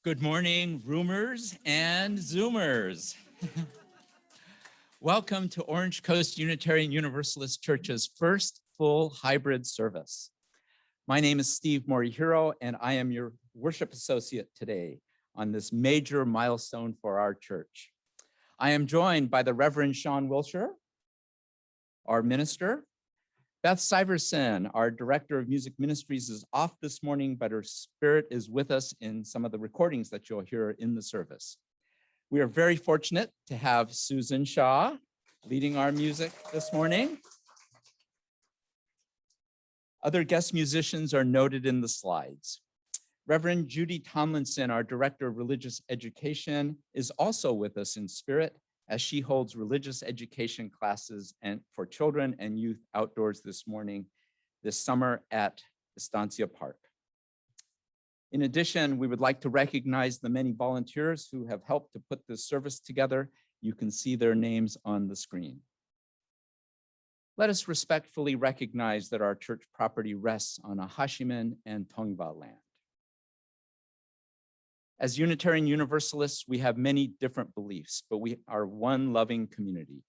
Good morning, Roomers and Zoomers. Welcome to Orange Coast Unitarian Universalist Church's first full hybrid service. My name is Steve Morihiro, and I am your worship associate today on this major milestone for our church. I am joined by the Reverend Sian Wiltshire, our minister. Beth Syverson, our Director of Music Ministries, is off this morning, but her spirit is with us in some of the recordings that you'll hear in the service. We are very fortunate to have Susan Shaw leading our music this morning. Other guest musicians are noted in the slides. Reverend Judy Tomlinson, our Director of Religious Education, is also with us in spirit as she holds religious education classes for children and youth outdoors this summer at Estancia Park. In addition, we would like to recognize the many volunteers who have helped to put this service together. You can see their names on the screen. Let us respectfully recognize that our church property rests on a Hashiman and Tongva land. As Unitarian Universalists, we have many different beliefs, but we are one loving community.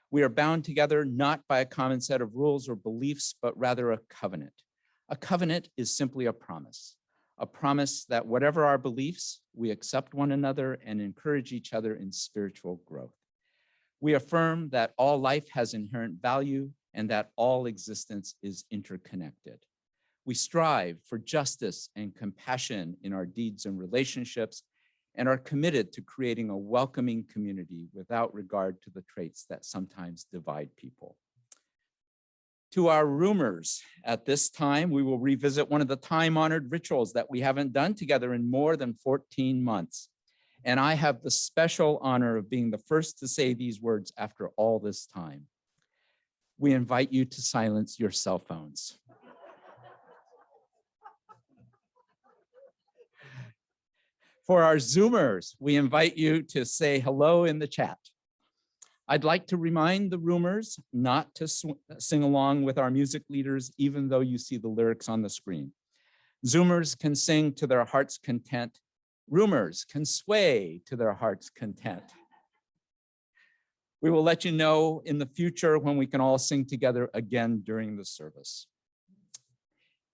We are bound together not by a common set of rules or beliefs, but rather a covenant. A covenant is simply a promise that whatever our beliefs, we accept one another and encourage each other in spiritual growth. We affirm that all life has inherent value and that all existence is interconnected. We strive for justice and compassion in our deeds and relationships and are committed to creating a welcoming community without regard to the traits that sometimes divide people. To our roomers, at this time, we will revisit one of the time-honored rituals that we haven't done together in more than 14 months. And I have the special honor of being the first to say these words after all this time. We invite you to silence your cell phones. For our Zoomers, we invite you to say hello in the chat. I'd like to remind the roomers not to sing along with our music leaders, even though you see the lyrics on the screen. Zoomers can sing to their heart's content. Roomers can sway to their heart's content. We will let you know in the future when we can all sing together again during the service.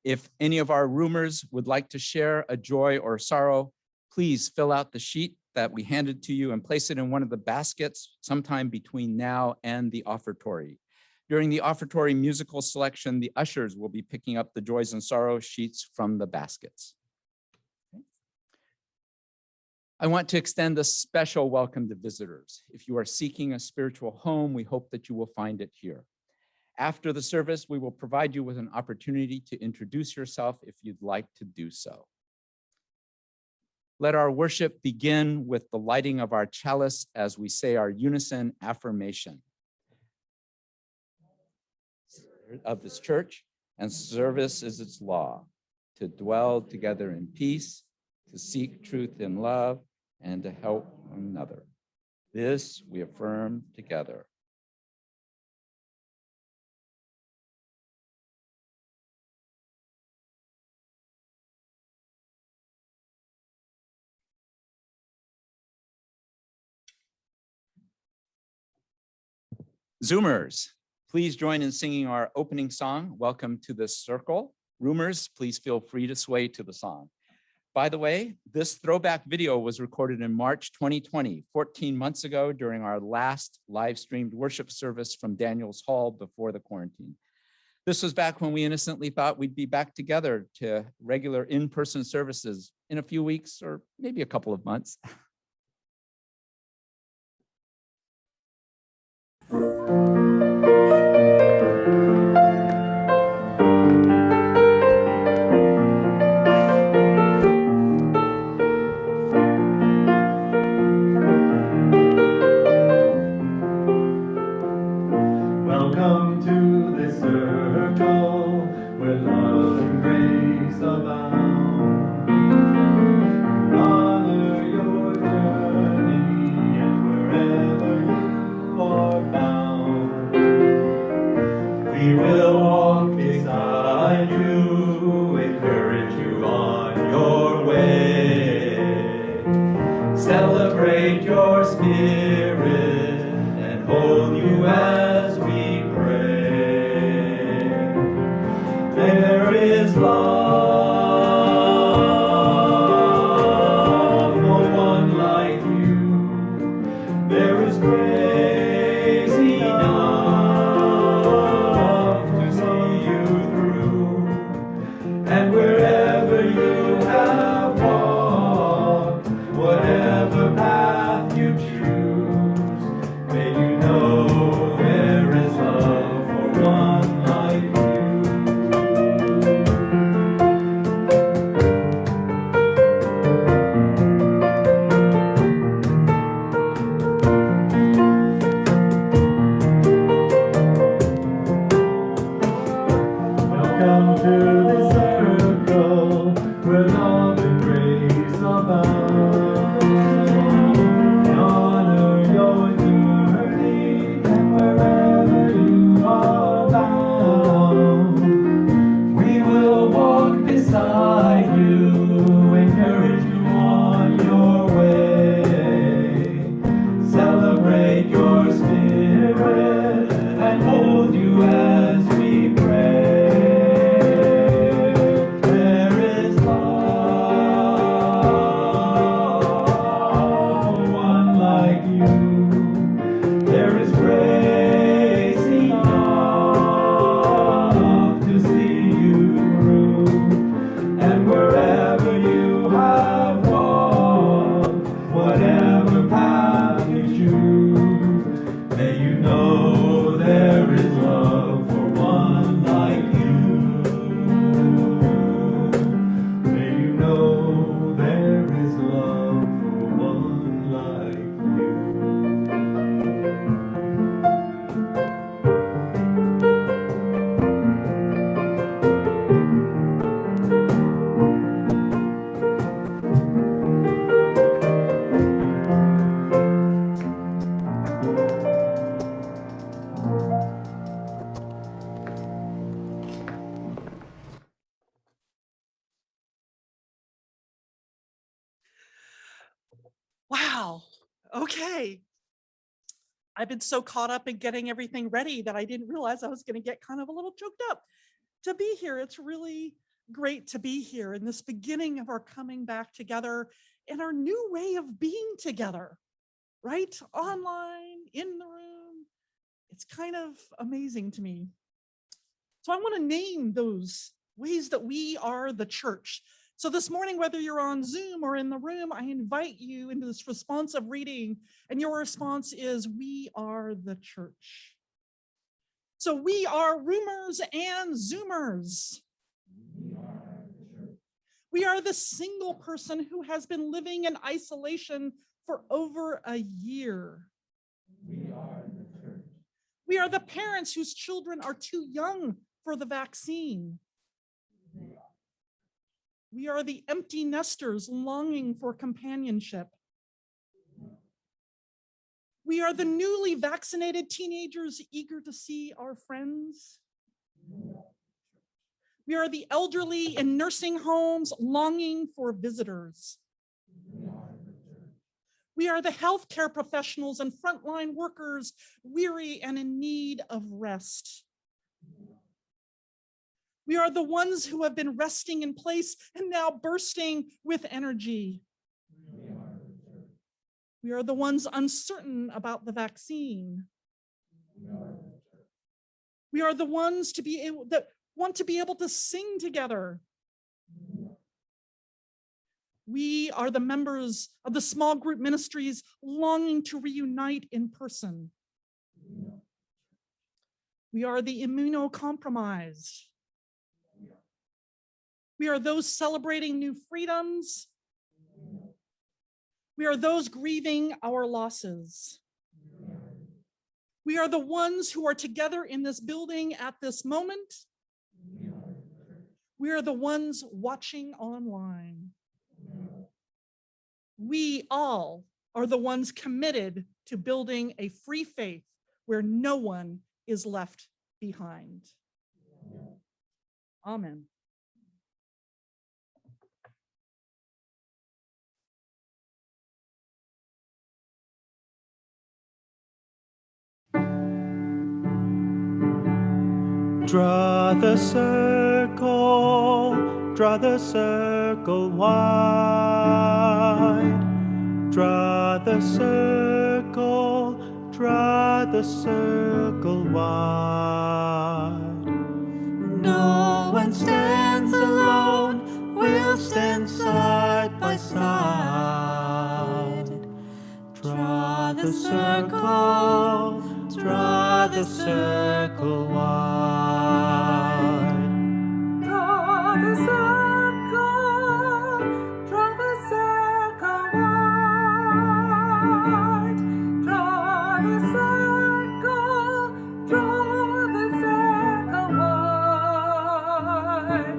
If any of our roomers would like to share a joy or sorrow, please fill out the sheet that we handed to you and place it in one of the baskets sometime between now and the offertory. During the offertory musical selection, the ushers will be picking up the joys and sorrow sheets from the baskets. I want to extend a special welcome to visitors. If you are seeking a spiritual home, we hope that you will find it here. After the service, we will provide you with an opportunity to introduce yourself if you'd like to do so. Let our worship begin with the lighting of our chalice as we say our unison affirmation of this church, and service is its law, to dwell together in peace, to seek truth in love, and to help one another. This we affirm together. Zoomers, please join in singing our opening song, Welcome to the Circle. Roomers, please feel free to sway to the song. By the way, this throwback video was recorded in March 2020, 14 months ago during our last live-streamed worship service from Daniels Hall before the quarantine. This was back when we innocently thought we'd be back together to regular in-person services in a few weeks or maybe a couple of months. Welcome to this circle where love and grace abound. Honor your celebrate your spirit and hold you as we pray. There is love for one like you. There is grace enough to see you through. And wherever you have walked, whatever path you choose, may you know there is love for one like you. Welcome to the circle where love and grace abound. We honor your journey and wherever you are bound. We will walk beside you, encourage you on your way. Celebrate your spirit and hold you as we pray. There is love for one like you. There is grace enough to see you through. And wherever you have walked, whatever path you choose, may you know there is love for one like you. May you know there is love for one like you. Wow. Okay. I've been so caught up in getting everything ready that I didn't realize I was going to get kind of a little choked up to be here. It's really great to be here in this beginning of our coming back together and our new way of being together, right? Online, in the room. It's kind of amazing to me. So I want to name those ways that we are the church. So this morning, whether you're on Zoom or in the room, I invite you into this responsive reading, and your response is, we are the church. So we are roomers and Zoomers. We are the single person who has been living in isolation for over a year. We are the church. We are the parents whose children are too young for the vaccine. We are the empty nesters longing for companionship. We are the newly vaccinated teenagers eager to see our friends. We are the elderly in nursing homes longing for visitors. We are the healthcare professionals and frontline workers weary and in need of rest. We are the ones who have been resting in place and now bursting with energy. We are the ones uncertain about the vaccine. We are the ones that want to be able to sing together. We are the members of the small group ministries longing to reunite in person. We are the immunocompromised. We are those celebrating new freedoms. We are those grieving our losses. We are the ones who are together in this building at this moment. We are the ones watching online. We all are the ones committed to building a free faith where no one is left behind. Amen. Draw the circle wide. Draw the circle wide. No one stands alone, we'll stand side by side. Draw the circle wide. Draw the circle wide. Draw the circle wide.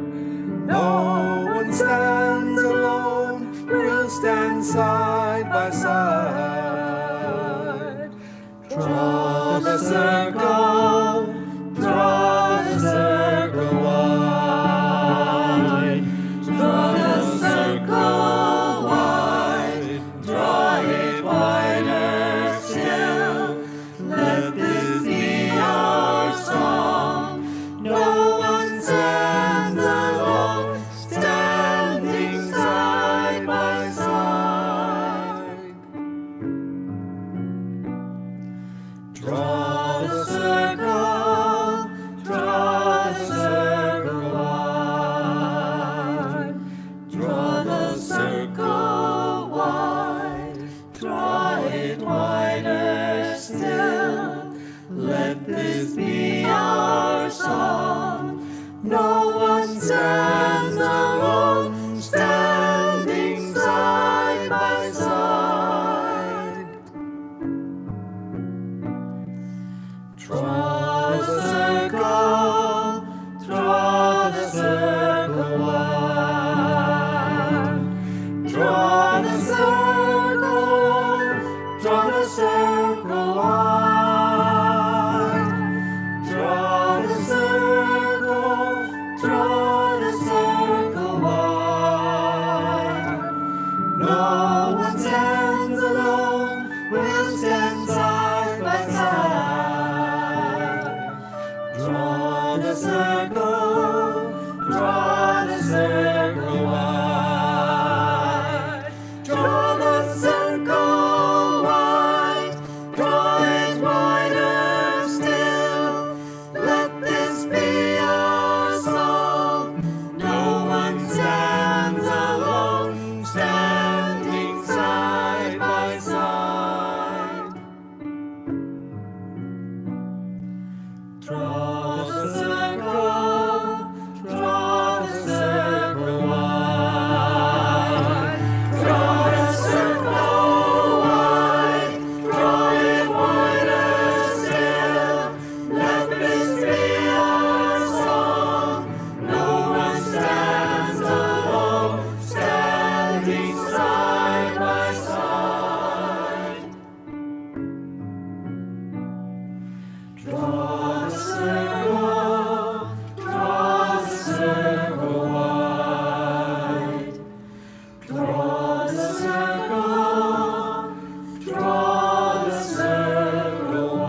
No one stands alone, we'll stand side by side. Draw the circle wide. Draw the circle wide. Draw it wider still. Let this be our song. No one stands alone, standing side by side. Draw the circle wide. Draw the circle wide. Draw it wider still. Let this be our song. No one stands alone, standing side by side. Draw the circle wide. Draw the circle wide. Draw the circle wide. No one stands alone, we'll stand side by side. Draw the circle wide. Draw the circle wide. Draw it wider still. Let this be our song. No one stands alone, standing side by side. Draw the circle wide. Draw the circle wide. Draw it wider still. Let this be our song. No one stands alone, standing side by side. Draw the circle wide. Draw the circle wide.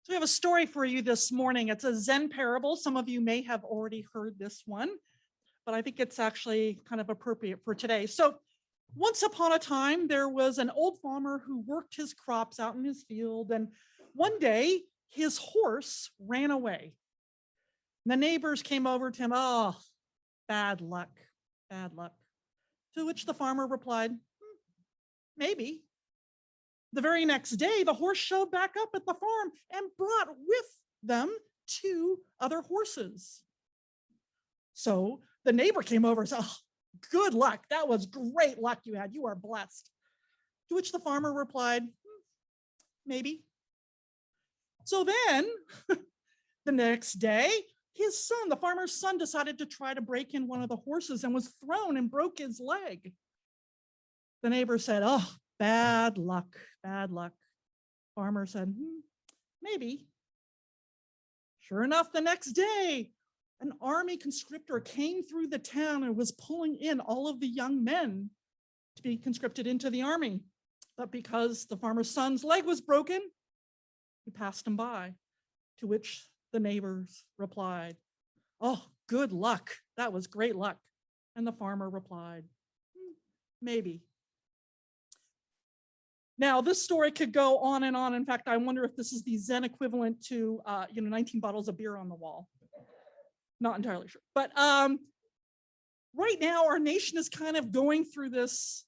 So we have a story for you this morning. It's a Zen parable. Some of you may have already heard this one, but I think it's actually kind of appropriate for today. So once upon a time, there was an old farmer who worked his crops out in his field, and one day his horse ran away. And the neighbors came over to him, "Oh, bad luck, bad luck." To which the farmer replied, "Maybe." The very next day, the horse showed back up at the farm and brought with them 2 other horses. So the neighbor came over and said, "Oh, good luck. That was great luck you had. You are blessed." To which the farmer replied, "Maybe." So then the next day, his son, the farmer's son, decided to try to break in one of the horses and was thrown and broke his leg. The neighbor said, "Oh, bad luck, bad luck." Farmer said, "Maybe." Sure enough, the next day, an army conscriptor came through the town and was pulling in all of the young men to be conscripted into the army. But because the farmer's son's leg was broken, he passed him by, to which the neighbors replied, "Oh, good luck. That was great luck." And the farmer replied, "Maybe." Now, this story could go on and on. In fact, I wonder if this is the Zen equivalent to 19 bottles of beer on the wall. Not entirely sure. But right now, our nation is kind of going through this,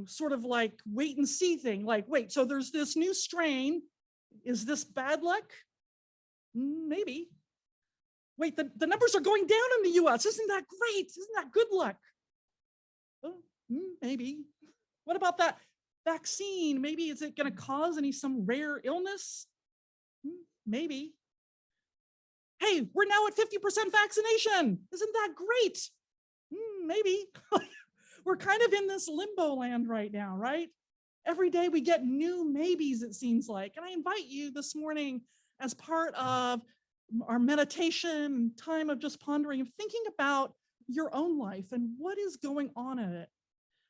sort of like wait and see thing. Like, wait, so there's this new strain. Is this bad luck? Maybe. Wait, the numbers are going down in the US. Isn't that great? Isn't that good luck? Oh, maybe. What about that vaccine? Maybe is it going to cause some rare illness? Maybe. Hey, we're now at 50% vaccination. Isn't that great? Maybe. We're kind of in this limbo land right now, right? Every day we get new maybes, it seems like. And I invite you this morning as part of our meditation time of just pondering and thinking about your own life and what is going on in it.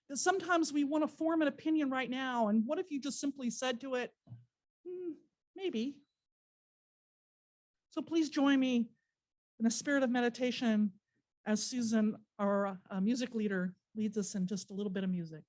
That sometimes we want to form an opinion right now. And what if you just simply said to it, maybe. So please join me in a spirit of meditation as Susan, our music leader, leads us in just a little bit of music.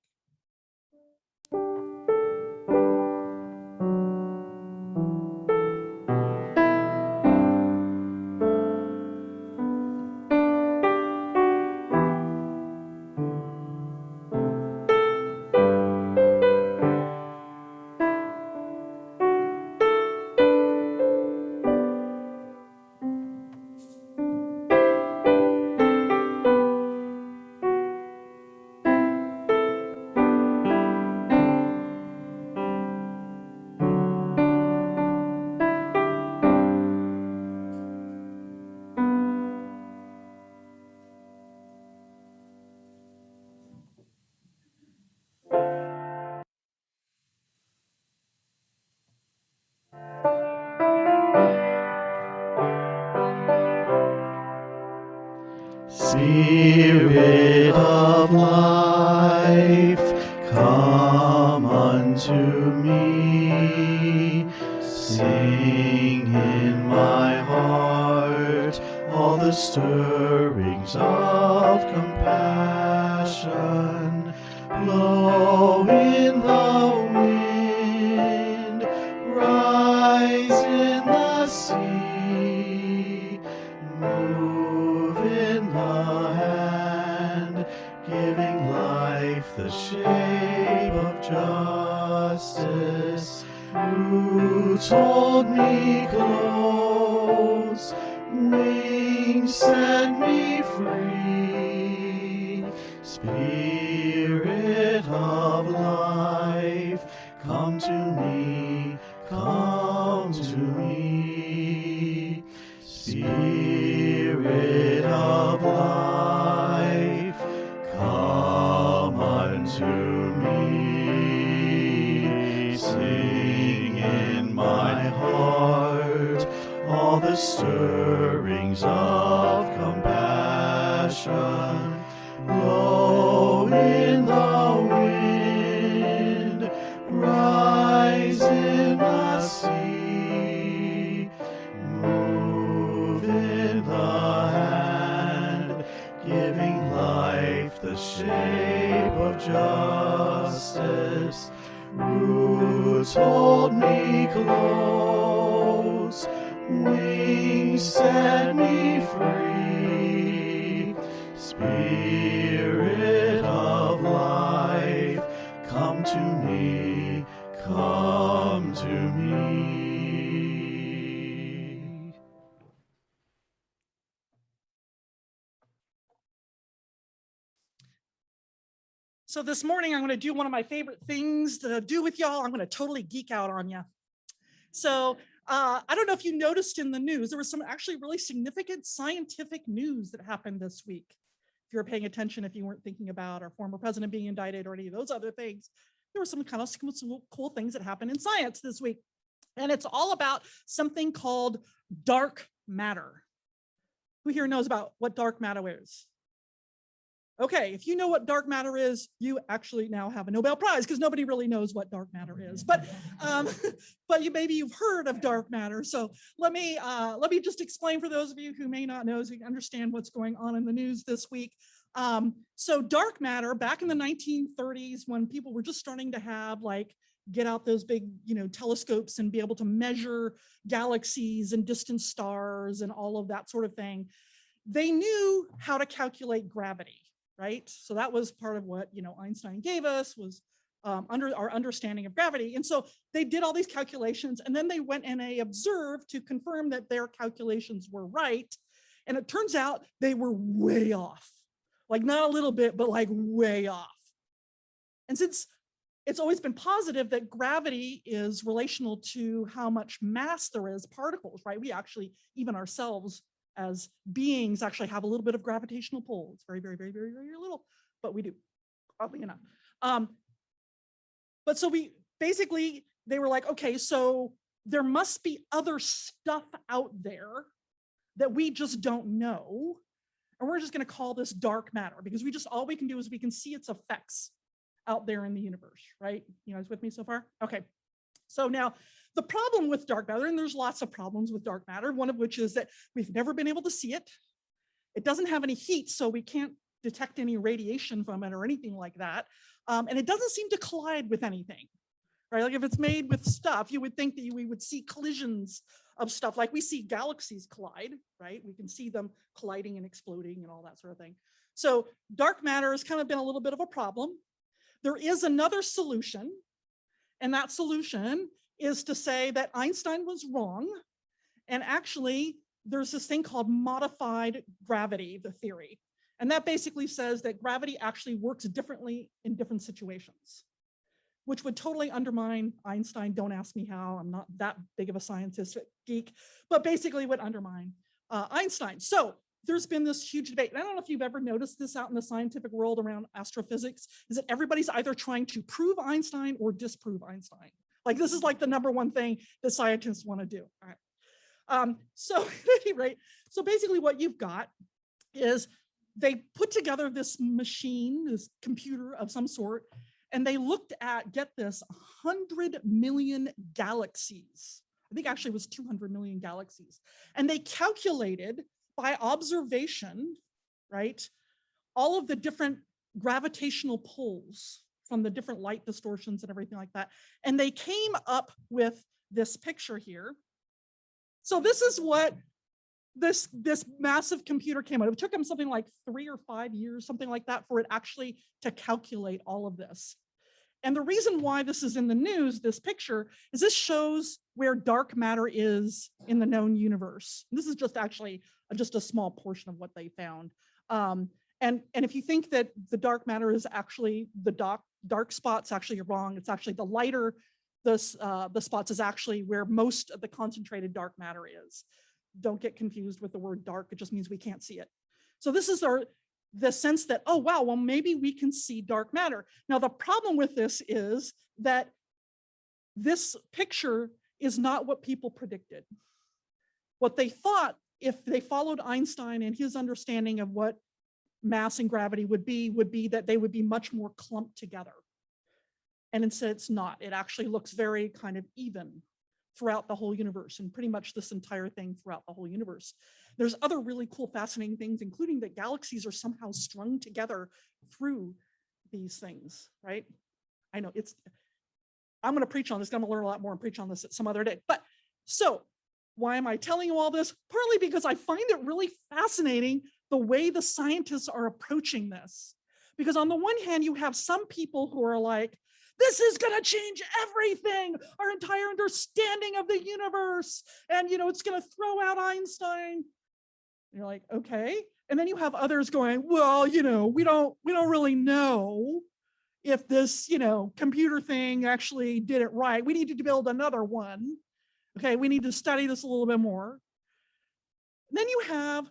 Spirit of life, come unto me. Sing in my heart all the stirrings of compassion. Blow in the wind, rise in the sea, move in the hand, giving life the shape of justice. Roots hold me close, wings set me free. Spirit of life, come to me, come to me. Spirit of life, come unto me. Sing in my heart all the stirrings of compassion. Blow in the wind, rise in the sea, move in the hand, giving life the shape of justice. Roots hold me close, wings set me free. Spirit of life, come to me, come to me. So this morning, I'm going to do one of my favorite things to do with y'all. I'm going to totally geek out on you. So I don't know if you noticed in the news, there was some actually really significant scientific news that happened this week. If you were paying attention, if you weren't thinking about our former president being indicted or any of those other things, there were some kind of cool things that happened in science this week. And it's all about something called dark matter. Who here knows about what dark matter is? Okay, if you know what dark matter is, you actually now have a Nobel Prize, because nobody really knows what dark matter is. But maybe you've heard of dark matter. So let me just explain for those of you who may not know, so you can understand what's going on in the news this week. So dark matter, back in the 1930s, when people were just starting to have get out those big, telescopes and be able to measure galaxies and distant stars and all of that sort of thing, they knew how to calculate gravity. Right? So that was part of what, Einstein gave us, was under our understanding of gravity. And so they did all these calculations, and then they went and they observed to confirm that their calculations were right. And it turns out they were way off, not a little bit, but way off. And since it's always been positive that gravity is relational to how much mass there is, particles, right? We actually, even ourselves, as beings, actually have a little bit of gravitational pull. It's very, very, very, very, very little, but we do, oddly enough. But so they were like, okay, so there must be other stuff out there that we just don't know. And we're just gonna call this dark matter, because all we can do is we can see its effects out there in the universe, right? You guys with me so far? Okay, so now, the problem with dark matter, and there's lots of problems with dark matter, one of which is that we've never been able to see it. It doesn't have any heat, so we can't detect any radiation from it or anything like that. And it doesn't seem to collide with anything, right? If it's made with stuff, you would think that we would see collisions of stuff, like we see galaxies collide, right? We can see them colliding and exploding and all that sort of thing. So dark matter has kind of been a little bit of a problem. There is another solution, and that solution is to say that Einstein was wrong. And actually, there's this thing called modified gravity, the theory. And that basically says that gravity actually works differently in different situations, which would totally undermine Einstein. Don't ask me how, I'm not that big of a scientist geek, but basically would undermine Einstein. So there's been this huge debate. And I don't know if you've ever noticed this out in the scientific world around astrophysics, is that everybody's either trying to prove Einstein or disprove Einstein. This is the number one thing that scientists want to do. All right. So at any rate, so basically what you've got is they put together this machine, this computer of some sort, and they looked at, get this, 100 million galaxies. I think actually it was 200 million galaxies. And they calculated by observation, right, all of the different gravitational pulls from the different light distortions and everything like that. And they came up with this picture here. So this is what this massive computer came out. It took them something like 3 or 5 years, something like that, for it actually to calculate all of this. And the reason why this is in the news, this picture, is this shows where dark matter is in the known universe. This is just actually just a small portion of what they found. And if you think that the dark matter is actually the dark spots, actually you're wrong. It's actually the lighter the spots is actually where most of the concentrated dark matter is. Don't get confused with the word dark. It just means we can't see it. So this is the sense that, oh, wow, well, maybe we can see dark matter. Now, the problem with this is that this picture is not what people predicted. What they thought, if they followed Einstein and his understanding of what mass and gravity would be that they would be much more clumped together. And instead it's not. It actually looks very kind of even throughout the whole universe, and pretty much this entire thing throughout the whole universe. There's other really cool, fascinating things, including that galaxies are somehow strung together through these things, right? I know I'm gonna preach on this, I'm gonna learn a lot more and preach on this at some other day. But so why am I telling you all this? Partly because I find it really fascinating the way the scientists are approaching this. Because on the one hand, you have some people who are like, this is going to change everything, our entire understanding of the universe. And, it's going to throw out Einstein. And you're like, okay. And then you have others going, well, we don't really know if this, computer thing actually did it right. We need to build another one. Okay, we need to study this a little bit more. And then you have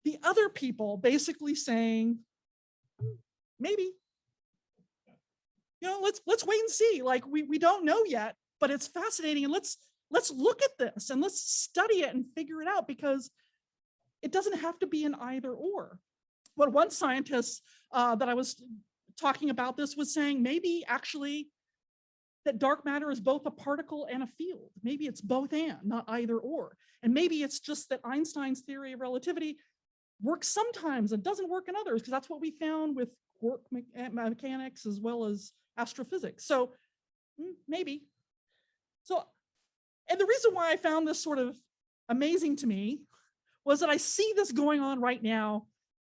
the other people basically saying, maybe, let's wait and see. Like we don't know yet, but it's fascinating, and let's let's look at this and let's study it and figure it out, because it doesn't have to be an either or. What one scientist that I was talking about this was saying, maybe actually that dark matter is both a particle and a field. Maybe it's both and, not either or. And maybe it's just that Einstein's theory of relativity works sometimes and doesn't work in others, because that's what we found with quark mechanics as well as astrophysics. So maybe. So, and the reason why I found this sort of amazing to me was that I see this going on right now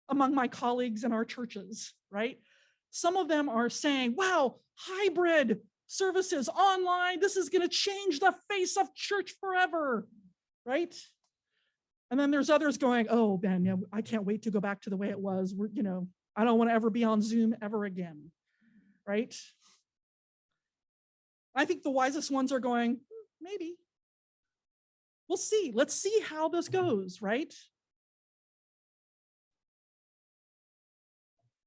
among my colleagues in our churches, right? Some of them are saying, wow, hybrid services online, this is going to change the face of church forever, right? And then there's others going, oh man, yeah, I can't wait to go back to the way it was. I don't want to ever be on Zoom ever again, right? I think the wisest ones are going, maybe. We'll see. Let's see how this goes, right?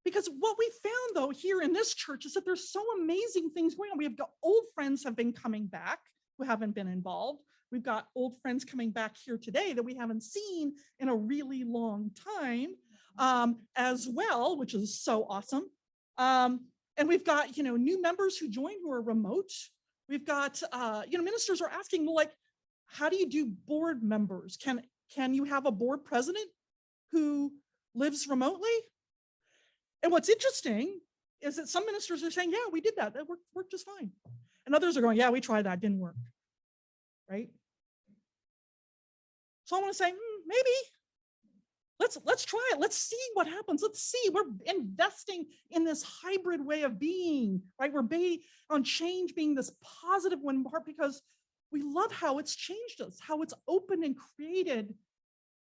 Because what we found, though, here in this church is that there's so amazing things going on. We have got old friends have been coming back who haven't been involved. We've got old friends coming back here today that we haven't seen in a really long time as well, which is so awesome. And we've got, new members who join who are remote. We've got, ministers are asking, well, like, how do you do board members? Can you have a board president who lives remotely? And what's interesting is that some ministers are saying, yeah, we did that. That worked just fine. And others are going, yeah, we tried that, didn't work, right? So I want to say, maybe. Let's try it. Let's see what happens. Let's see. We're investing in this hybrid way of being, right? We're betting on change being this positive one, in part because we love how it's changed us, how it's opened and created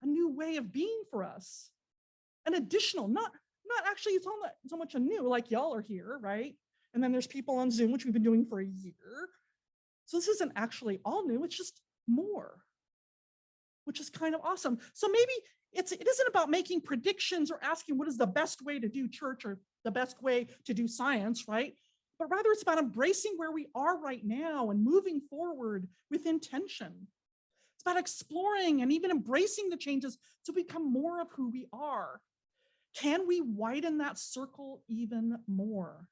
a new way of being for us. An additional, not actually it's not so much a new, like y'all are here, right? And then there's people on Zoom, which we've been doing for a year. So this isn't actually all new, it's just more, which is kind of awesome. So maybe it isn't about making predictions or asking what is the best way to do church or the best way to do science, right? But rather it's about embracing where we are right now and moving forward with intention. It's about exploring and even embracing the changes to become more of who we are. Can we widen that circle even more?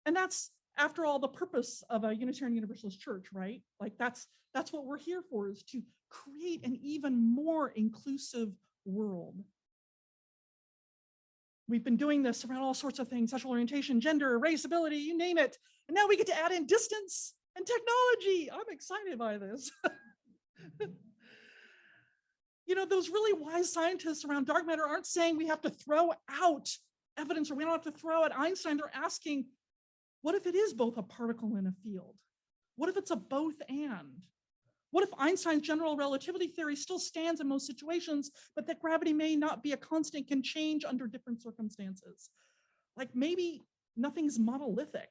And that's, after all, the purpose of a Unitarian Universalist church, right? Like that's what we're here for, is to create an even more inclusive world. We've been doing this around all sorts of things: sexual orientation, gender, race, ability, you name it. And now we get to add in distance and technology. I'm excited by this. Those really wise scientists around dark matter aren't saying we have to throw out evidence or we don't have to throw out Einstein. They're asking, what if it is both a particle and a field? What if it's a both and? What if Einstein's general relativity theory still stands in most situations, but that gravity may not be a constant, can change under different circumstances? Like maybe nothing's monolithic.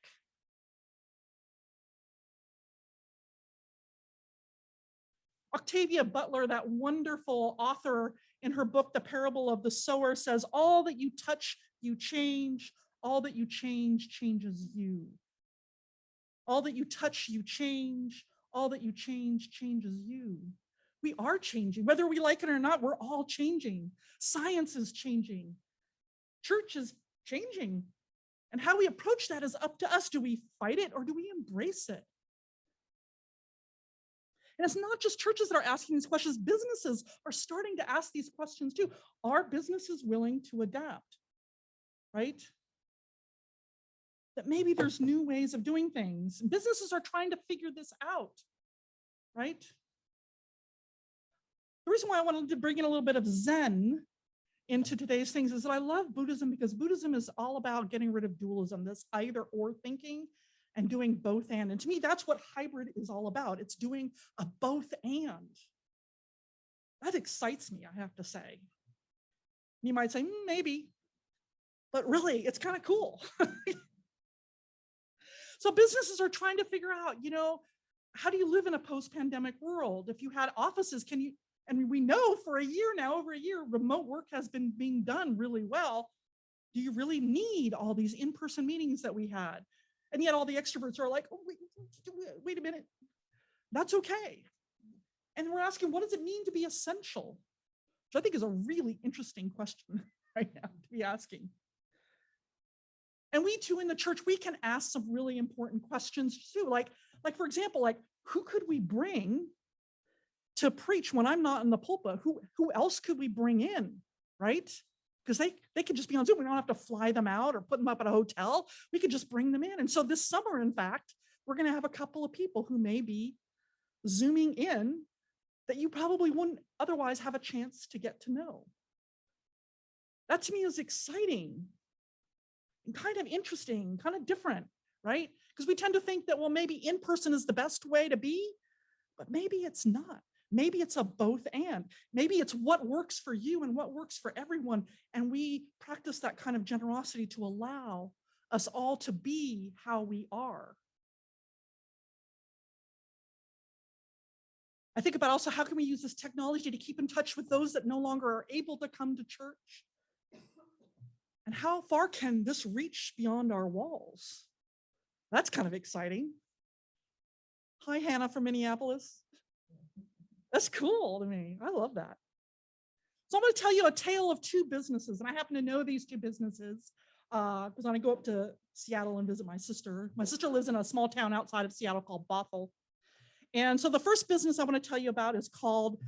Octavia Butler, that wonderful author, in her book, The Parable of the Sower, says, all that you touch, you change. All that you change changes you. All that you touch, you change. All that you change changes you. We are changing. Whether we like it or not, we're all changing. Science is changing. Church is changing. And how we approach that is up to us. Do we fight it or do we embrace it? And it's not just churches that are asking these questions. Businesses are starting to ask these questions too. Are businesses willing to adapt, right? That maybe there's new ways of doing things. Businesses are trying to figure this out, right? The reason why I wanted to bring in a little bit of Zen into today's things is that I love Buddhism, because Buddhism is all about getting rid of dualism, this either or thinking, and doing both and. And to me, that's what hybrid is all about. It's doing a both and. That excites me, I have to say. You might say, maybe, but really, it's kind of cool. So businesses are trying to figure out, how do you live in a post-pandemic world? If you had offices, can you, and we know for a year now, over a year, remote work has been being done really well. Do you really need all these in-person meetings that we had? And yet all the extroverts are like, oh, wait a minute, that's okay. And we're asking, what does it mean to be essential? Which I think is a really interesting question right now to be asking. And we too in the church, we can ask some really important questions too. Like for example, like who could we bring to preach when I'm not in the pulpit? Who else could we bring in, right? Because they could just be on Zoom. We don't have to fly them out or put them up at a hotel. We could just bring them in. And so this summer, in fact, we're going to have a couple of people who may be Zooming in that you probably wouldn't otherwise have a chance to get to know. That to me is exciting and kind of interesting, kind of different, right? Because we tend to think that, well, maybe in person is the best way to be, but maybe it's not. Maybe it's a both and. Maybe it's what works for you and what works for everyone. And we practice that kind of generosity to allow us all to be how we are. I think about also how can we use this technology to keep in touch with those that no longer are able to come to church? And how far can this reach beyond our walls? That's kind of exciting. Hi, Hannah from Minneapolis. That's cool to me. I love that. So I'm going to tell you a tale of two businesses. And I happen to know these two businesses because when I go up to Seattle and visit my sister lives in a small town outside of Seattle called Bothell. And so the first business I want to tell you about is called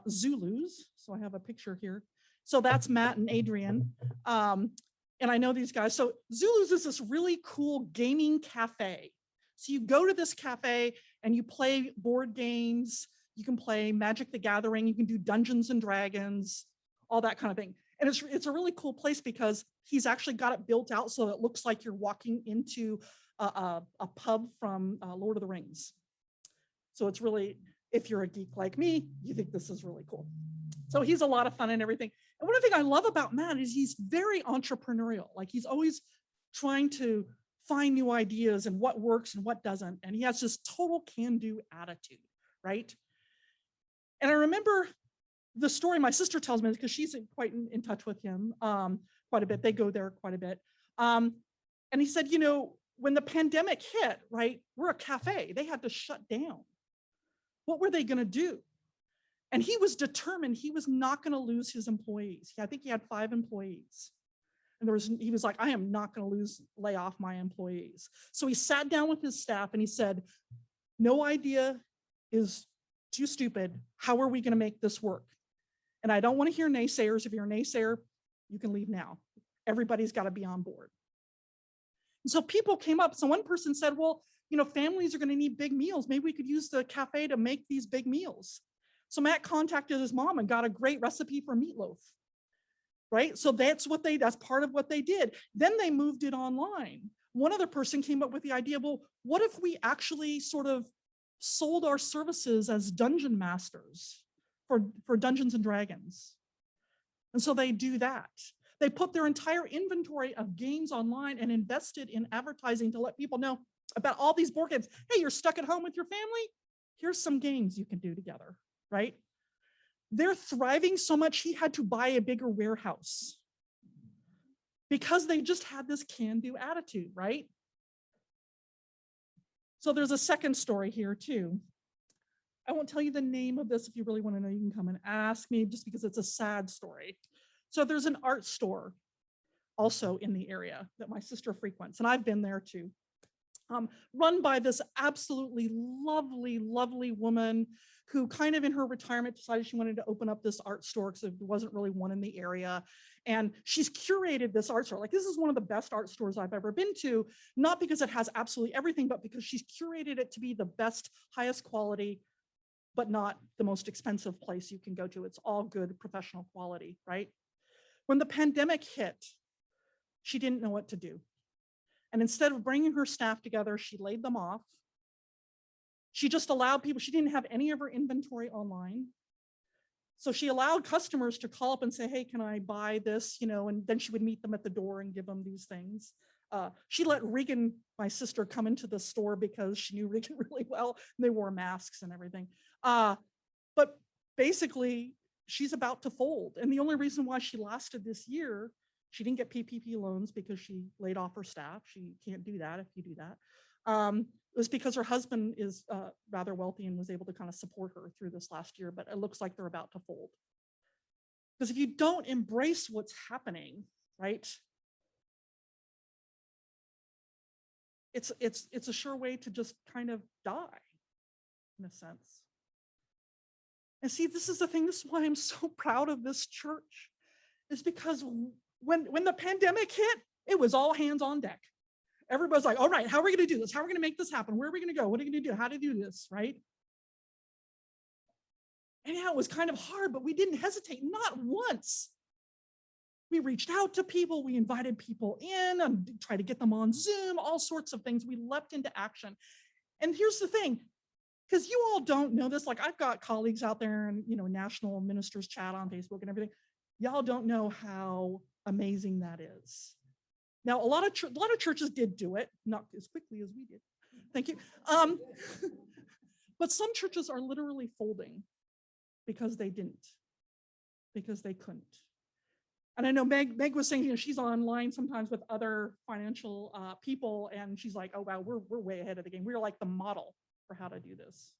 Zulu's. So I have a picture here. So that's Matt and Adrian. And I know these guys. So Zulu's is this really cool gaming cafe. So you go to this cafe and you play board games. You can play Magic the Gathering. You can do Dungeons and Dragons, all that kind of thing. And it's a really cool place because he's actually got it built out so it looks like you're walking into a pub from Lord of the Rings. So it's really, if you're a geek like me, you think this is really cool. So he's a lot of fun and everything. And one thing I love about Matt is he's very entrepreneurial. Like he's always trying to find new ideas and what works and what doesn't. And he has this total can-do attitude, right? And I remember the story my sister tells me because she's quite in touch with him quite a bit. They go there quite a bit. And he said, you know, when the pandemic hit, right, we're a cafe. They had to shut down. What were they going to do? And he was determined he was not going to lose his employees. I think he had 5 employees. And he was like, I am not going to lay off my employees. So he sat down with his staff and he said, no idea is too stupid. How are we going to make this work? And I don't want to hear naysayers. If you're a naysayer, you can leave now. Everybody's got to be on board. And so people came up. So one person said, well, you know, families are going to need big meals. Maybe we could use the cafe to make these big meals. So Matt contacted his mom and got a great recipe for meatloaf, right? So that's part of what they did. Then they moved it online. One other person came up with the idea, well, what if we actually sort of sold our services as dungeon masters for Dungeons and Dragons? And so they do that. They put their entire inventory of games online and invested in advertising to let people know about all these board games. Hey, you're stuck at home with your family? Here's some games you can do together, right? They're thriving so much he had to buy a bigger warehouse because they just had this can-do attitude, right? So there's a second story here too. I won't tell you the name of this. If you really want to know, you can come and ask me just because it's a sad story. So there's an art store also in the area that my sister frequents, and I've been there too. Run by this absolutely lovely, lovely woman who kind of in her retirement decided she wanted to open up this art store because there wasn't really one in the area. And she's curated this art store. Like, this is one of the best art stores I've ever been to, not because it has absolutely everything, but because she's curated it to be the best, highest quality, but not the most expensive place you can go to. It's all good professional quality, right? When the pandemic hit, she didn't know what to do. And instead of bringing her staff together, she laid them off. She just allowed people, she didn't have any of her inventory online. So she allowed customers to call up and say, hey, can I buy this? You know, and then she would meet them at the door and give them these things. She let Regan, my sister, come into the store because she knew Regan really well. And they wore masks and everything. But basically, she's about to fold. And the only reason why she lasted this year, she didn't get PPP loans because she laid off her staff. She can't do that if you do that. was because her husband is rather wealthy and was able to kind of support her through this last year, but it looks like they're about to fold. Because if you don't embrace what's happening, right, it's a sure way to just kind of die, in a sense. And see, this is the thing, this is why I'm so proud of this church, is because when the pandemic hit, it was all hands on deck. Everybody's like, all right, how are we going to do this? How are we going to make this happen? Where are we going to go? What are we going to do? How to do this, right? And yeah, it was kind of hard, but we didn't hesitate, not once. We reached out to people, we invited people in and tried to get them on Zoom, all sorts of things. We leapt into action. And here's the thing, because you all don't know this, like I've got colleagues out there and, you know, national ministers chat on Facebook and everything. Y'all don't know how amazing that is. Now, a lot of churches did do it, not as quickly as we did. Thank you. But some churches are literally folding because they didn't, because they couldn't. And I know Meg was saying, you know, she's online sometimes with other financial people, and she's like, oh, wow, we're way ahead of the game. We're like the model for how to do this.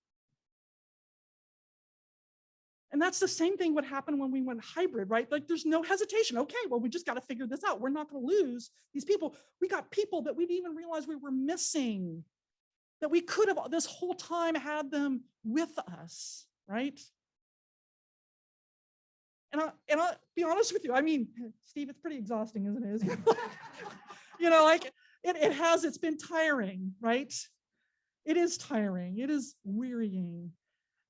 And that's the same thing what happened when we went hybrid, right? Like there's no hesitation. Okay, well, we just got to figure this out. We're not going to lose these people. We got people that we didn't even realize we were missing, that we could have this whole time had them with us, right? And I'll be honest with you. I mean, Steve, it's pretty exhausting, isn't it? You know, like it's been tiring, right? It is tiring. It is wearying.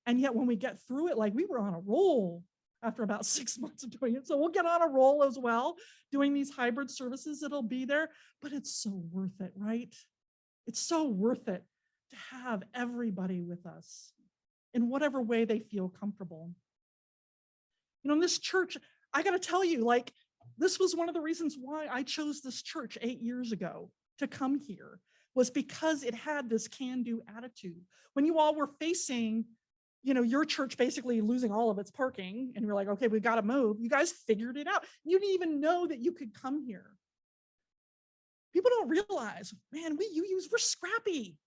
And yet when we get through it, like we were on a roll after about 6 months of doing it. So we'll get on a roll as well, doing these hybrid services. It'll be there, but it's so worth it, right? It's so worth it to have everybody with us in whatever way they feel comfortable. You know, in this church, I got to tell you, like, this was one of the reasons why I chose this church 8 years ago to come here, was because it had this can-do attitude. When you all were facing, you know, your church basically losing all of its parking, and you're like, okay, we've got to move. You guys figured it out. You didn't even know that you could come here. People don't realize, man, we're scrappy.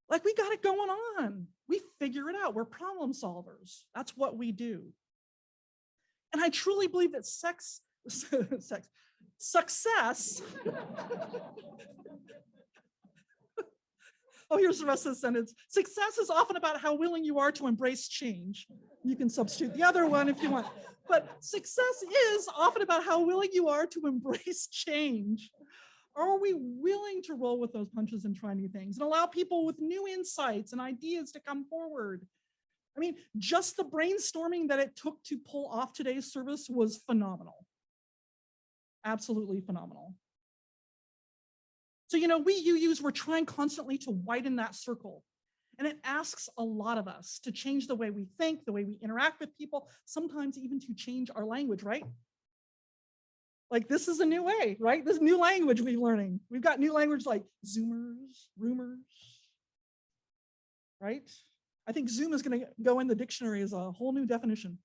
Like we got it going on. We figure it out. We're problem solvers. That's what we do. And I truly believe that success. Oh, here's the rest of the sentence. Success is often about how willing you are to embrace change. You can substitute the other one if you want. But success is often about how willing you are to embrace change. Are we willing to roll with those punches and try new things and allow people with new insights and ideas to come forward? I mean, just the brainstorming that it took to pull off today's service was phenomenal. Absolutely phenomenal. So, you know, we're trying constantly to widen that circle. And it asks a lot of us to change the way we think, the way we interact with people, sometimes even to change our language, right? Like this is a new way, right? This new language we're learning. We've got new language like Zoomers, rumors, right? I think Zoom is going to go in the dictionary as a whole new definition.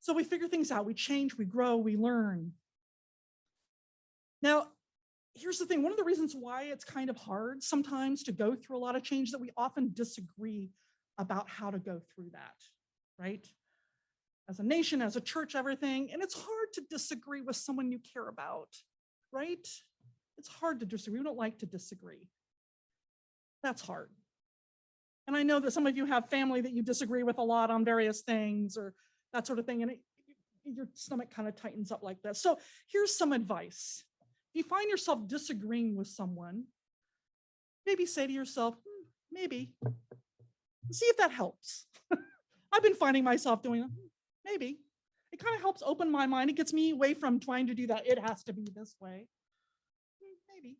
So we figure things out, we change, we grow, we learn. Now, here's the thing. One of the reasons why it's kind of hard sometimes to go through a lot of change that we often disagree about how to go through that, right? As a nation, as a church, everything. And it's hard to disagree with someone you care about, right? It's hard to disagree. We don't like to disagree. That's hard. And I know that some of you have family that you disagree with a lot on various things or that sort of thing. And your stomach kind of tightens up like that. So here's some advice. If you find yourself disagreeing with someone, maybe say to yourself, maybe. See if that helps. I've been finding myself doing that. Maybe. It kind of helps open my mind. It gets me away from trying to do that. It has to be this way. Maybe.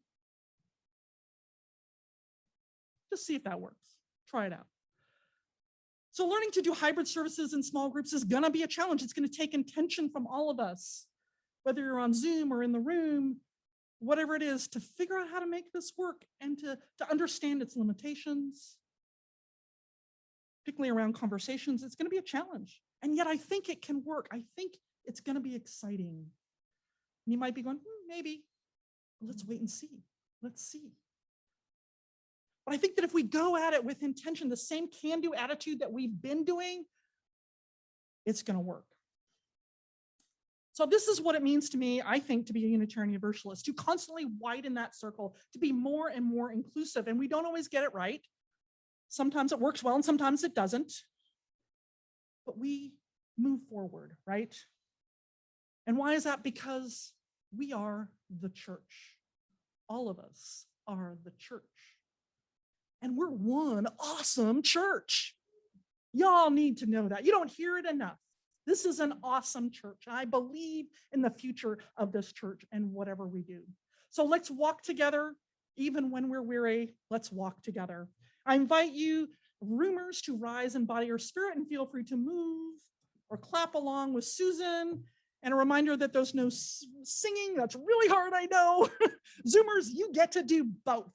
Just see if that works. Try it out. So learning to do hybrid services in small groups is going to be a challenge. It's going to take intention from all of us, whether you're on Zoom or in the room, whatever it is, to figure out how to make this work and to understand its limitations, particularly around conversations. It's going to be a challenge. And yet I think it can work. I think it's going to be exciting. And you might be going, maybe. Let's wait and see. Let's see. But I think that if we go at it with intention, the same can-do attitude that we've been doing, it's going to work. So this is what it means to me, I think, to be a Unitarian Universalist, to constantly widen that circle, to be more and more inclusive. And we don't always get it right. Sometimes it works well and sometimes it doesn't. But we move forward, right? And why is that? Because we are the church. All of us are the church. And we're one awesome church. Y'all need to know that. You don't hear it enough. This is an awesome church. I believe in the future of this church and whatever we do. So let's walk together, even when we're weary. Let's walk together. I invite you, roomers, to rise in body or spirit, and feel free to move or clap along with Susan. And a reminder that there's no singing. That's really hard, I know. Zoomers, you get to do both.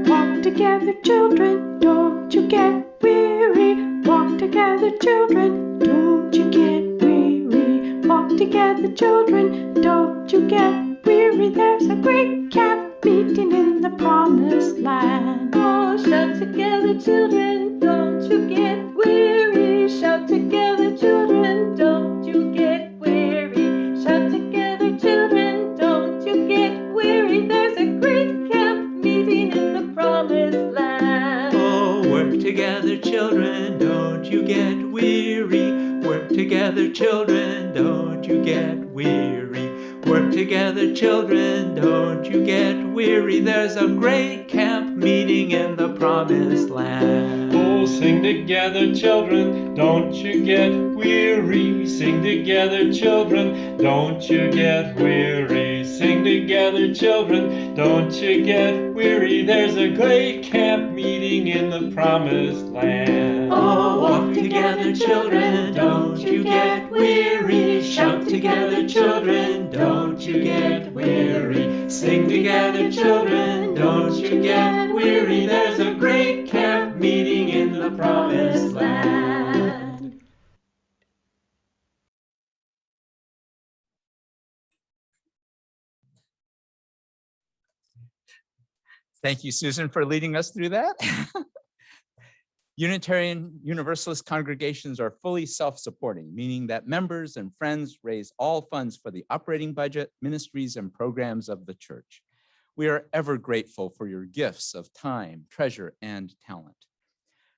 Walk together, children, don't you get weary. Walk together, children, don't you get weary. Walk together, children, don't you get weary. There's a great camp meeting in the promised land. Oh, shout together, children, don't you get weary. Shout together, children, don't you get weary. Shout together, children, don't you get weary. There's a great camp meeting in the promised land. Oh, work together, children, don't you get weary. Work together, children, don't you get weary. Work together, children, don't you get weary. There's a great camp meeting in the promised land. Oh, sing together, children, don't you get weary. Sing together, children, don't you get weary. Sing together, children, don't you get weary. There's a great camp meeting in the promised land. Oh, walk together, children, don't you get weary. Shout together, children, don't you get weary. Sing together, children, don't you get weary. There's a great camp meeting in the promised land. Thank you, Susan, for leading us through that. Unitarian Universalist congregations are fully self-supporting, meaning that members and friends raise all funds for the operating budget, ministries, and programs of the church. We are ever grateful for your gifts of time, treasure, and talent.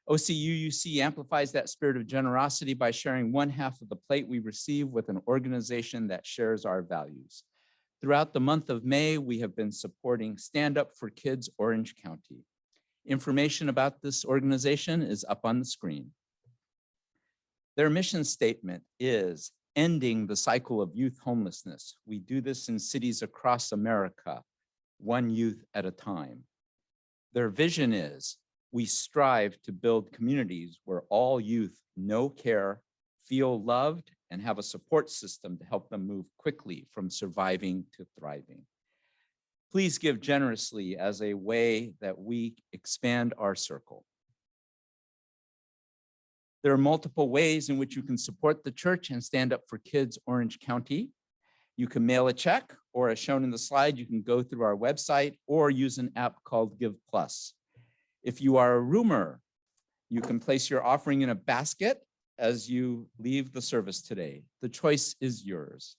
OCUUC amplifies that spirit of generosity by sharing 1/2 of the plate we receive with an organization that shares our values. Throughout the month of May, we have been supporting Stand Up for Kids Orange County. Information about this organization is up on the screen. Their mission statement is ending the cycle of youth homelessness. We do this in cities across America, one youth at a time. Their vision is we strive to build communities where all youth know care, feel loved, and have a support system to help them move quickly from surviving to thriving. Please give generously as a way that we expand our circle. There are multiple ways in which you can support the church and Stand Up for Kids Orange County. You can mail a check, or as shown in the slide, you can go through our website or use an app called Give Plus. If you are a roomer, you can place your offering in a basket as you leave the service today. The choice is yours.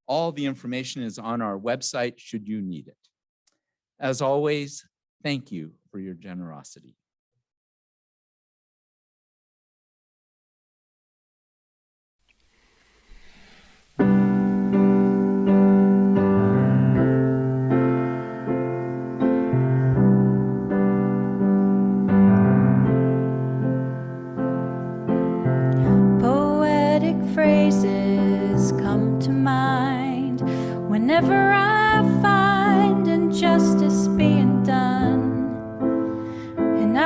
All the information is on our website should you need it. As always, thank you for your generosity. Poetic phrases come to mind whenever I find injustice being done. And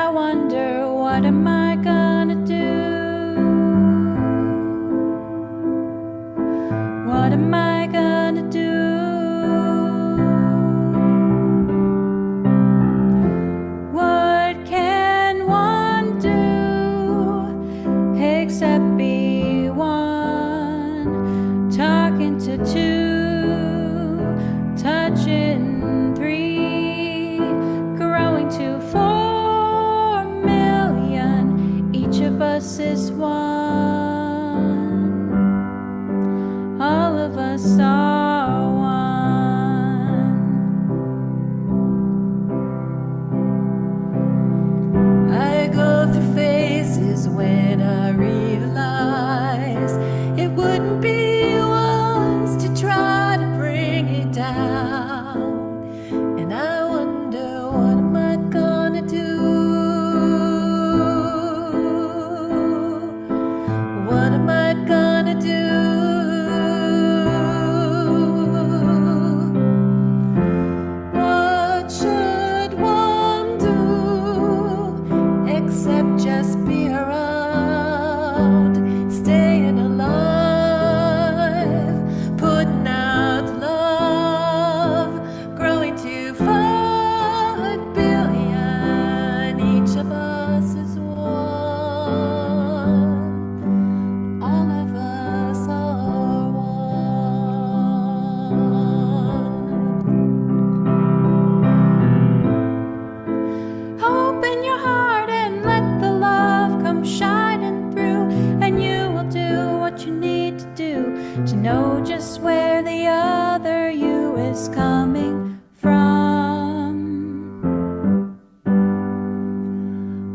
know just where the other you is coming from.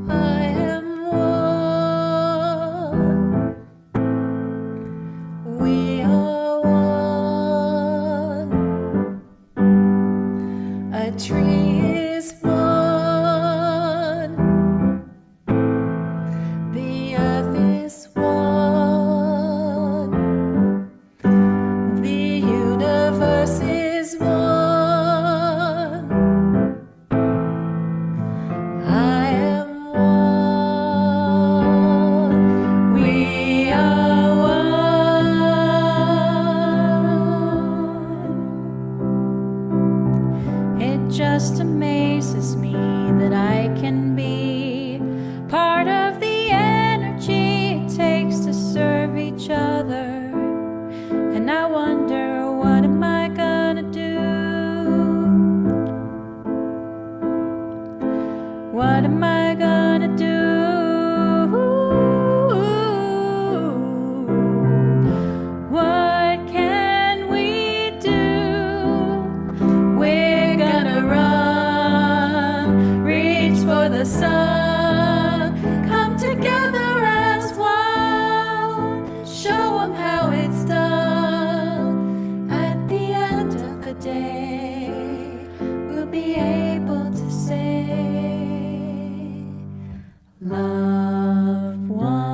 I am one. We are one. A tree is one. The earth is one. The universe is one. I am one. We are one. It just amazes me that I can be part of the energy it takes to serve each other. And I wonder, what am I gonna do? What am I gonna do? What can we do? We're gonna run, reach for the sun, come together as one, show 'em how it's done. At the end of the day, we'll be able to say, love one.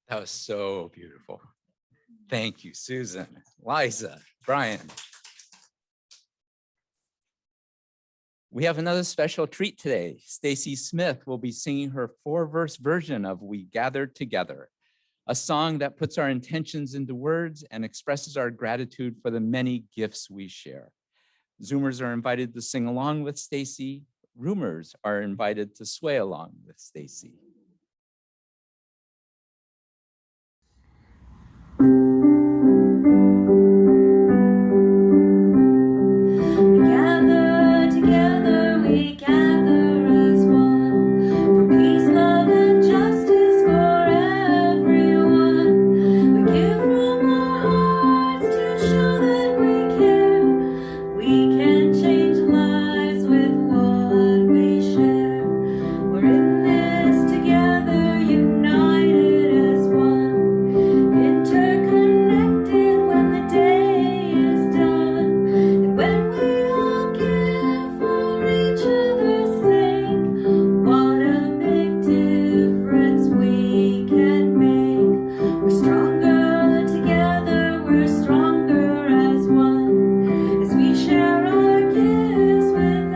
That was so beautiful. Thank you, Susan, Liza, Brian. We have another special treat today. Stacy Smith will be singing her 4-verse version of We Gathered Together, a song that puts our intentions into words and expresses our gratitude for the many gifts we share. Zoomers are invited to sing along with Stacy. Roomers are invited to sway along with Stacy. We gather together, we gather as one, for peace, love, and justice for everyone. We give from our hearts to show that we care. We can change lives with what we share. We're in this together, united as one, interconnected when the day is done. And when we all give for each other's sake, what a big difference we can make. We're stronger together, we're stronger as one, as we share our gifts with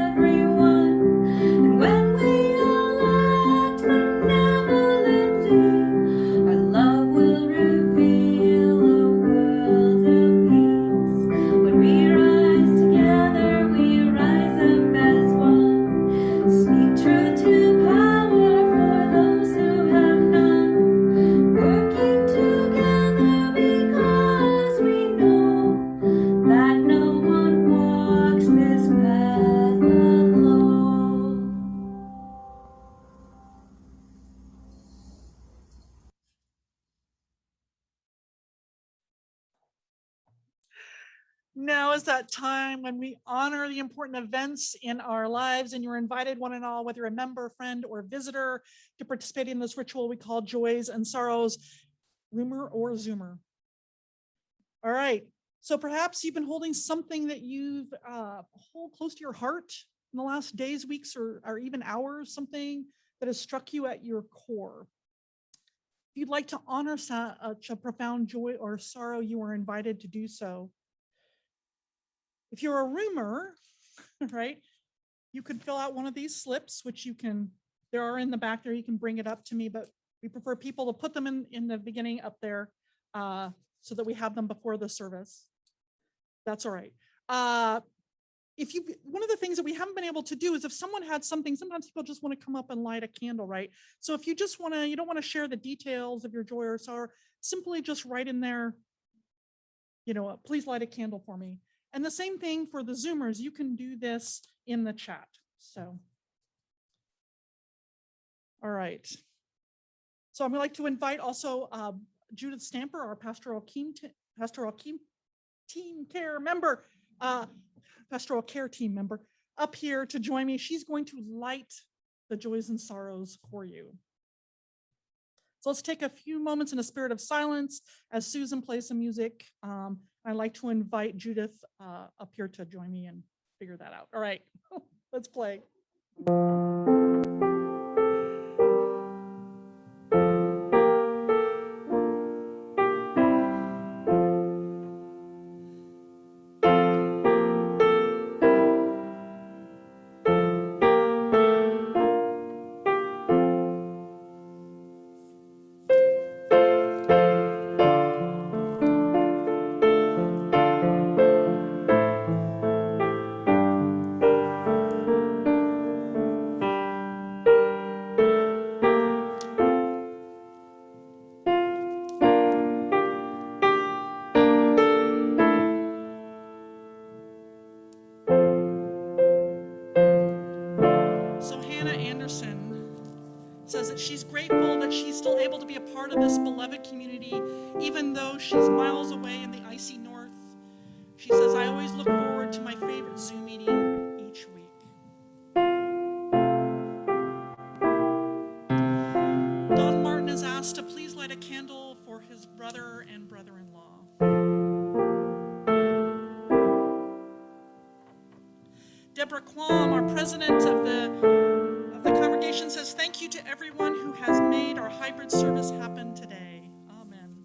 everyone. And when we all act benevolently, our love will reveal a world of peace. When we rise together, we rise up as one. Speak truth to power for those who have none. Working together because we know that no one walks this path alone. Now is that time when we honor the important events in our lives, and you're invited, one and all, whether you're a member, friend, or visitor, to participate in this ritual we call Joys and Sorrows, Roomer or Zoomer. All right, so perhaps you've been holding something that you've hold close to your heart in the last days, weeks, or even hours, something that has struck you at your core. If you'd like to honor such a profound joy or sorrow, you are invited to do so. If you're a roomer, right, you could fill out one of these slips, which you can, there are in the back there, you can bring it up to me, but we prefer people to put them in the beginning up there so that we have them before the service. That's all right. If you, one of the things that we haven't been able to do is if someone had something, sometimes people just want to come up and light a candle, right? So if you just want to, you don't want to share the details of your joy or sorrow, simply just write in there, you know, please light a candle for me. And the same thing for the Zoomers, you can do this in the chat. So All right. So I'm like to invite also Judith Stamper, our pastoral team care member, pastoral care team member, up here to join me. She's going to light the joys and sorrows for you. So let's take a few moments in a spirit of silence as Susan plays some music. I'd like to invite Judith up here to join me and figure that out. All right, let's play. Says that she's grateful that she's still able to be a part of this beloved community, even though she's miles away in the icy north. She says, I always look forward to my favorite Zoom meeting each week. Don Martin is asked to please light a candle for his brother and brother-in-law. Deborah Quam, our president of the congregation, says, thank you to everyone who has made our hybrid service happen today. Amen.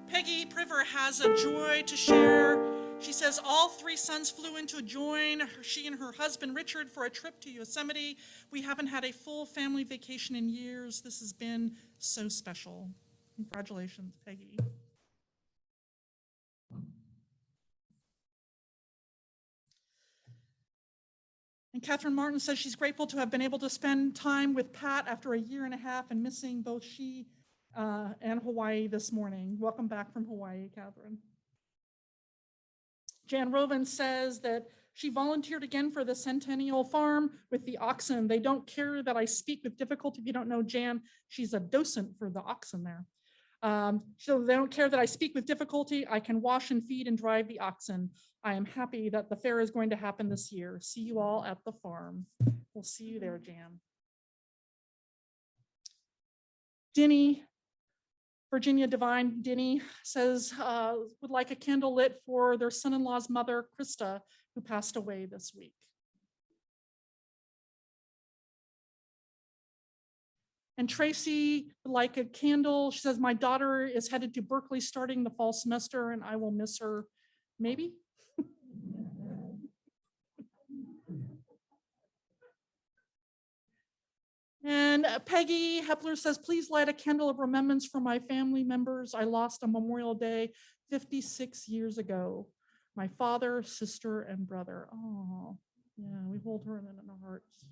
Peggy Priver has a joy to share. She says all three sons flew in to join she and her husband Richard for a trip to Yosemite. We haven't had a full family vacation in years. This has been so special. Congratulations, Peggy. And Catherine Martin says she's grateful to have been able to spend time with Pat after a year and a half and missing both she and Hawaii this morning. Welcome back from Hawaii, Catherine. Jan Roven says that she volunteered again for the Centennial Farm with the oxen. They don't care that I speak with difficulty. If you don't know Jan, she's a docent for the oxen there. So they don't care that I speak with difficulty. I can wash and feed and drive the oxen. I am happy that the fair is going to happen this year. See you all at the farm. We'll see you there, Jan. Denny, Virginia Divine Denny says would like a candle lit for their son-in-law's mother, Krista, who passed away this week. And Tracy would like a candle. She says, my daughter is headed to Berkeley starting the fall semester and I will miss her, maybe. And Peggy Hepler says, please light a candle of remembrance for my family members I lost on Memorial Day 56 years ago. My father, sister, and brother. Oh, yeah, we hold her in our hearts.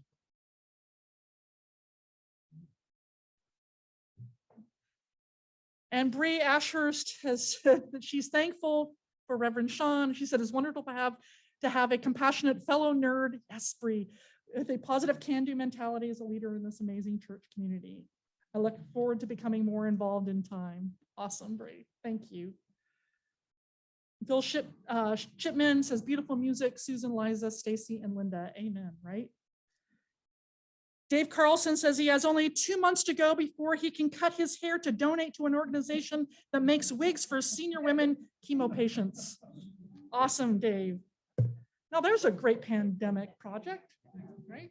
And Bree Ashurst has said that she's thankful for Reverend Sean. She said it's wonderful to have a compassionate fellow nerd, yes, Bree, with a positive can-do mentality as a leader in this amazing church community. I look forward to becoming more involved in time. Awesome, Bree, thank you. Bill Chipman says beautiful music, Susan, Liza, Stacy, and Linda, amen, right? Dave Carlson says he has only 2 months to go before he can cut his hair to donate to an organization that makes wigs for senior women chemo patients. Awesome, Dave. Now there's a great pandemic project, right?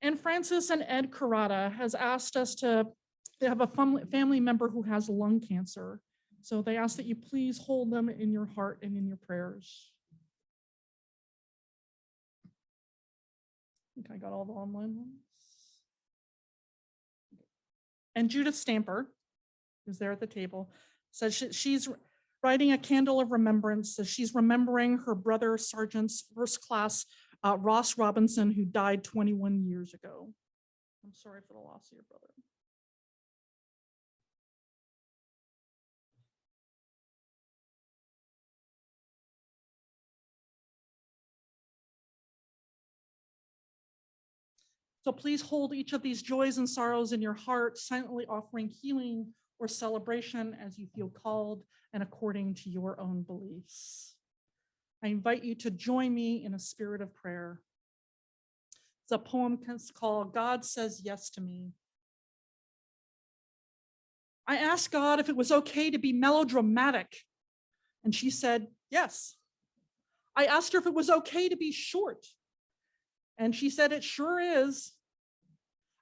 And Francis and Ed Carrata has asked us to have a family member who has lung cancer. So they ask that you please hold them in your heart and in your prayers. I think I got all the online ones. And Judith Stamper, who's there at the table, says she's writing a candle of remembrance. So she's remembering her brother, Sergeant's first class, Ross Robinson, who died 21 years ago. I'm sorry for the loss of your brother. So please hold each of these joys and sorrows in your heart, silently offering healing or celebration as you feel called and according to your own beliefs. I invite you to join me in a spirit of prayer. It's a poem called God Says Yes to Me. I asked God if it was okay to be melodramatic, and she said yes. I asked her if it was okay to be short, and she said it sure is.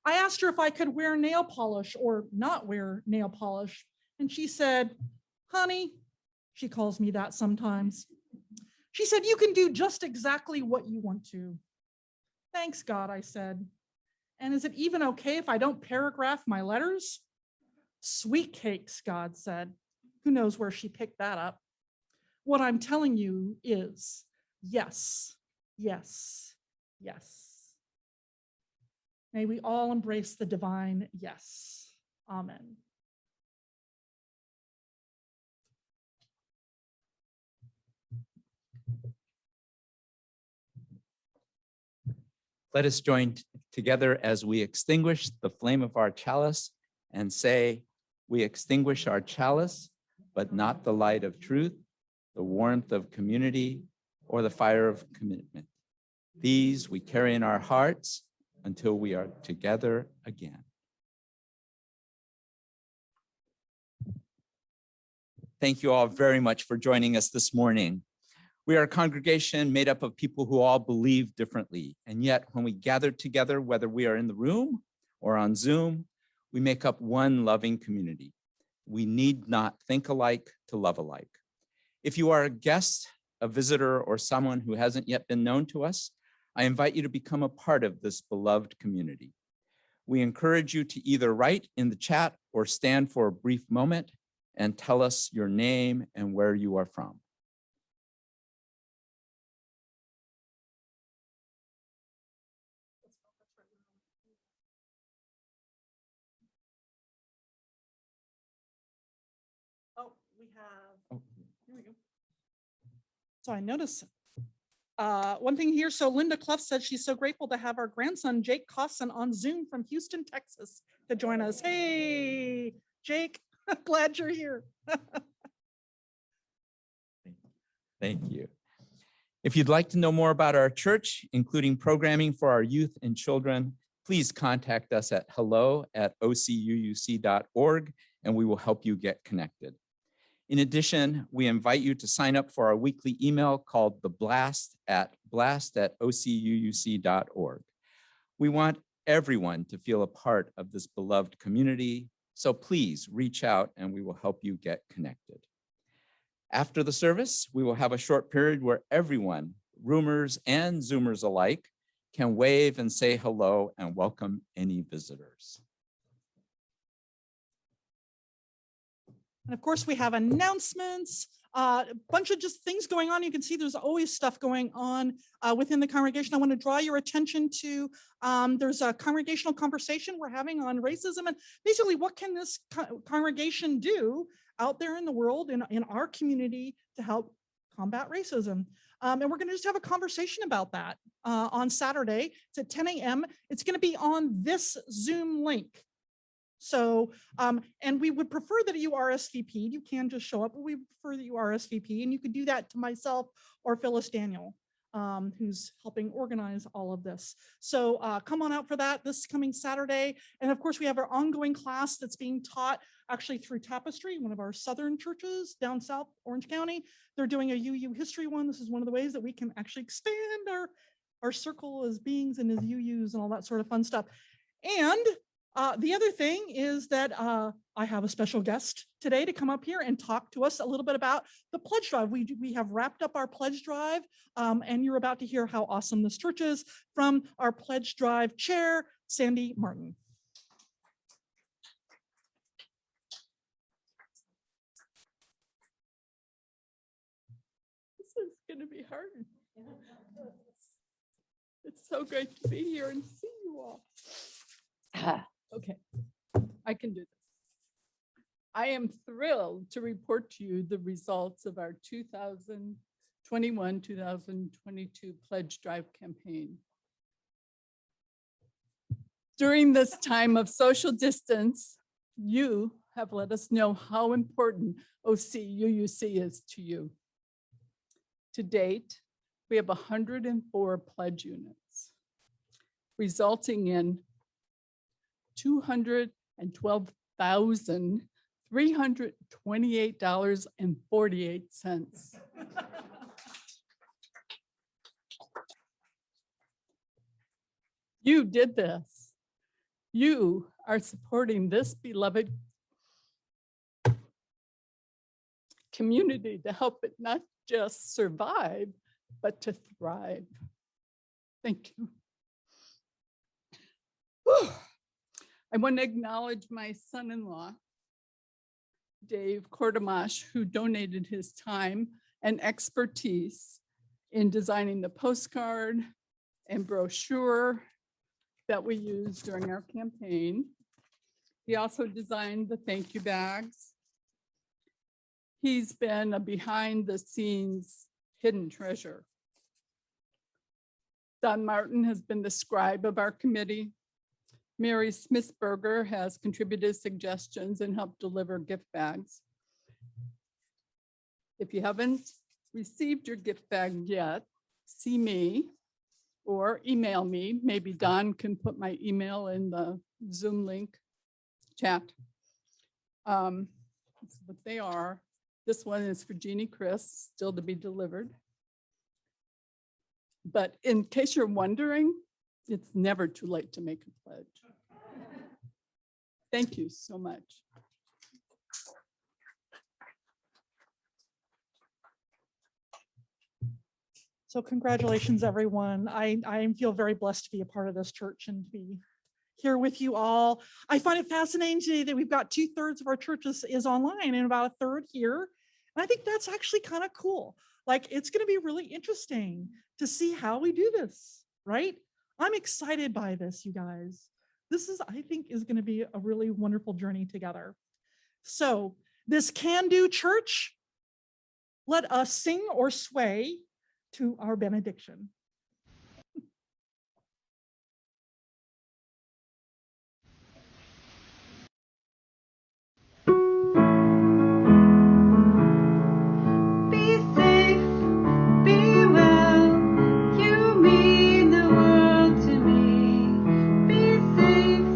I asked her if I could wear nail polish or not wear nail polish, and she said, honey, she calls me that sometimes. She said, you can do just exactly what you want to. Thanks, God, I said. And is it even okay if I don't paragraph my letters? Sweet cakes, God said. Who knows where she picked that up? What I'm telling you is yes, yes, yes. May we all embrace the divine yes. Amen. Let us join together as we extinguish the flame of our chalice and say, we extinguish our chalice, but not the light of truth, the warmth of community, or the fire of commitment. These we carry in our hearts until we are together again. Thank you all very much for joining us this morning. We are a congregation made up of people who all believe differently. And yet when we gather together, whether we are in the room or on Zoom, we make up one loving community. We need not think alike to love alike. If you are a guest, a visitor, or someone who hasn't yet been known to us, I invite you to become a part of this beloved community. We encourage you to either write in the chat or stand for a brief moment and tell us your name and where you are from. Oh, we have, Oh. here we go. So I noticed one thing here. So Linda Clough said she's so grateful to have our grandson, Jake Cosson, on Zoom from Houston, Texas, to join us. Hey, Jake, glad you're here. Thank you. If you'd like to know more about our church, including programming for our youth and children, please contact us at hello@ocuuc.org, and we will help you get connected. In addition, we invite you to sign up for our weekly email called The Blast at blast@ocuuc.org. We want everyone to feel a part of this beloved community, so please reach out and we will help you get connected. After the service, we will have a short period where everyone, roomers and Zoomers alike, can wave and say hello and welcome any visitors. And of course, we have announcements, a bunch of just things going on. You can see there's always stuff going on within the congregation. I want to draw your attention to, there's a congregational conversation we're having on racism, and basically what can this congregation do out there in the world, in our community, to help combat racism. And we're going to just have a conversation about that on Saturday. It's at 10 a.m. It's going to be on this Zoom link. So, and we would prefer that you RSVP. You can just show up, but we prefer that you RSVP, and you could do that to myself or Phyllis Daniel, who's helping organize all of this. So come on out for that this coming Saturday. And of course, we have our ongoing class that's being taught actually through Tapestry, one of our southern churches down south Orange County. They're doing a UU history one. This is one of the ways that we can actually expand our circle as beings and as UUs and all that sort of fun stuff. And the other thing is that I have a special guest today to come up here and talk to us a little bit about the pledge drive. We have wrapped up our pledge drive, and you're about to hear how awesome this church is from our pledge drive chair, Sandy Martin. This is going to be hard. It's so great to be here and see you all. Okay, I can do this. I am thrilled to report to you the results of our 2021-2022 pledge drive campaign. During this time of social distance, you have let us know how important OCUUC is to you. To date, we have 104 pledge units, resulting in $212,328.48. You did this. You are supporting this beloved community to help it not just survive, but to thrive. Thank you. Whew. I want to acknowledge my son-in-law, Dave Kortamash, who donated his time and expertise in designing the postcard and brochure that we used during our campaign. He also designed the thank you bags. He's been a behind the scenes hidden treasure. Don Martin has been the scribe of our committee. Mary Smithberger has contributed suggestions and helped deliver gift bags. If you haven't received your gift bag yet, see me or email me. Maybe Don can put my email in the Zoom link chat. That's what they are. This one is for Jeannie Chris, still to be delivered. But in case you're wondering, it's never too late to make a pledge. Thank you so much. So congratulations, everyone. I feel very blessed to be a part of this church and to be here with you all. I find it fascinating today that we've got 2/3 of our churches is online and about 1/3 here. And I think that's actually kind of cool. Like, it's going to be really interesting to see how we do this, right? I'm excited by this, you guys. This is, I think, is going to be a really wonderful journey together. So this can-do church, let us sing or sway to our benediction. Be safe, be well, you mean the world to me. Be safe,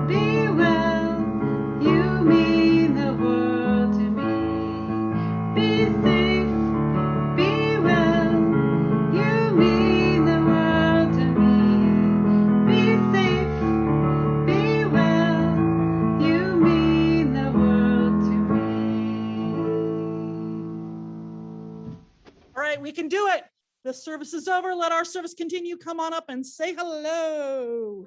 be well, you mean the world to me. Be safe, be well, you mean the world to me. Be safe, be well, you mean the world to me. All right, we can do it. The service is over. Let our service continue. Come on up and say hello.